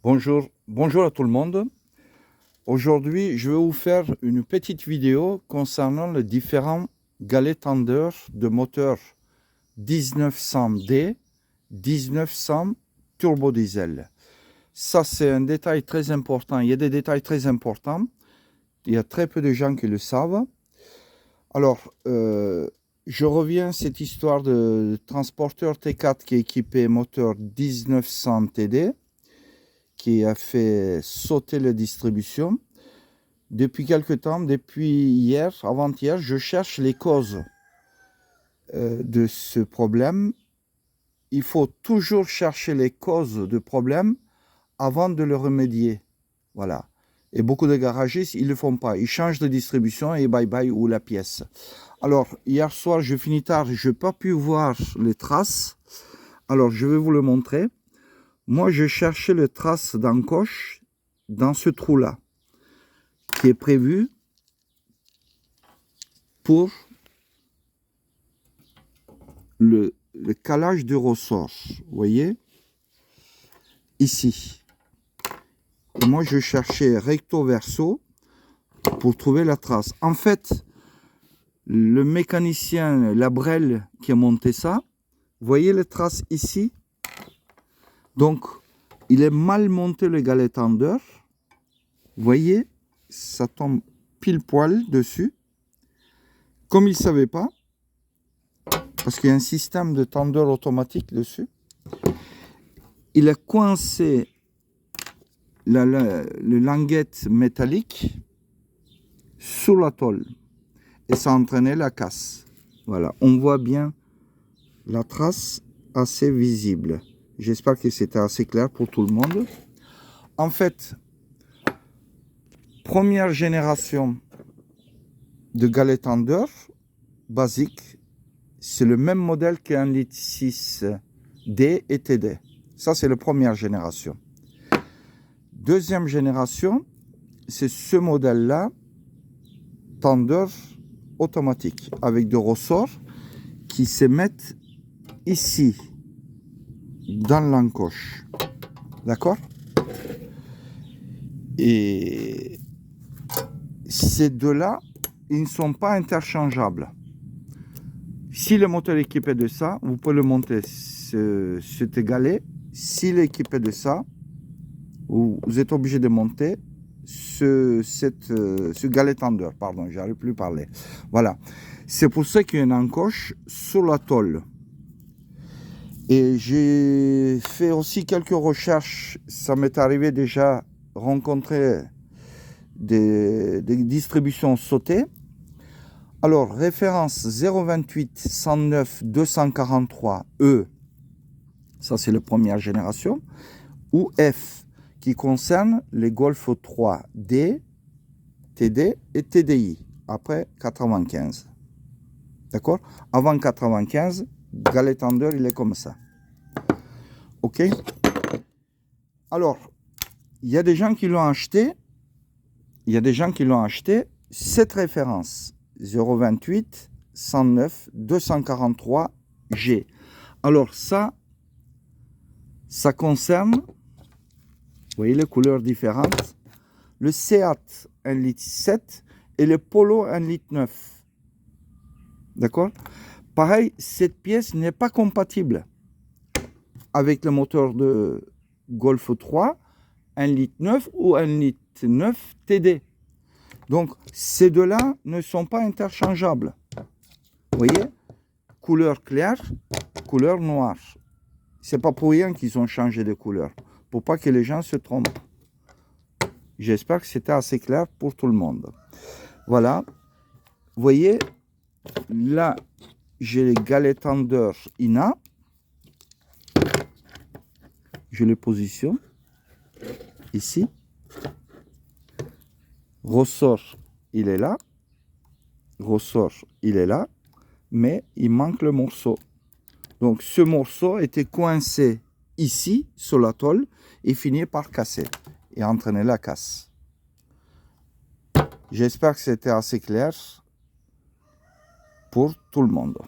Bonjour à tout le monde. Aujourd'hui, je vais vous faire une petite vidéo concernant les différents galets tendeurs de moteur 1900D, 1900 turbo diesel. Ça, c'est un détail très important. Il y a des détails très importants. Il y a très peu de gens qui le savent. Alors, je reviens à cette histoire de transporteur T4 qui est équipé moteur 1900 TD, qui a fait sauter la distribution. Depuis quelque temps, depuis hier, avant-hier, je cherche les causes de ce problème. Il faut toujours chercher les causes de problème avant de le remédier. Voilà. Et beaucoup de garagistes, ils ne le font pas. Ils changent de distribution et bye-bye ou la pièce. Alors, hier soir, je finis tard, je n'ai pas pu voir les traces. Alors, je vais vous le montrer. Moi, je cherchais les traces d'encoche dans ce trou-là, qui est prévu pour le calage de ressort. Vous voyez, ici. Et moi, je cherchais recto verso pour trouver la trace. En fait, le mécanicien Labrel qui a monté ça, vous voyez les traces ici? Donc, il est mal monté le galet tendeur. Vous voyez, ça tombe pile poil dessus. Comme il ne savait pas, parce qu'il y a un système de tendeur automatique dessus, il a coincé le languette métallique sous la tôle et ça a entraîné la casse. Voilà, on voit bien la trace assez visible. J'espère que c'était assez clair pour tout le monde. En fait, première génération de galet tendeur basique, c'est le même modèle qu'un litre 6D et TD. Ça, c'est la première génération. Deuxième génération, c'est ce modèle-là, tendeur automatique, avec des ressorts qui se mettent ici, dans l'encoche. D'accord? Et ces deux-là, ils ne sont pas interchangeables. Si le moteur est équipé de ça, vous pouvez le monter cet galet. S'il est équipé de ça, vous êtes obligé de monter ce galet tendeur. Pardon, j'arrive plus à parler. Voilà. C'est pour ça qu'il y a une encoche sur la tôle. Et j'ai fait aussi quelques recherches. Ça m'est arrivé déjà rencontrer des distributions sautées. Alors, référence 028 109 243 E, ça c'est la première génération, ou F, qui concerne les Golf 3 D, TD et TDI, après 95. D'accord? Avant 95, galet tendeur, il est comme ça. Ok? Alors, il y a des gens qui l'ont acheté, cette référence. 028 109 243 G. Alors ça concerne, vous voyez les couleurs différentes, le Seat 1 litre 7 et le Polo 1 litre 9. D'accord? Pareil, cette pièce n'est pas compatible avec le moteur de Golf 3 1 litre 9 ou 1 litre 9 TD. Donc, ces deux-là ne sont pas interchangeables. Vous voyez? Couleur claire, couleur noire. C'est pas pour rien qu'ils ont changé de couleur. Pour pas que les gens se trompent. J'espère que c'était assez clair pour tout le monde. Voilà. Vous voyez? Là, j'ai les galets tendeurs INA. Je les positionne. Ici. Ressort, il est là. Ressort, il est là. Mais il manque le morceau. Donc, ce morceau était coincé ici, sur la tôle, et finit par casser et entraîner la casse. J'espère que c'était assez clair pour tout le monde.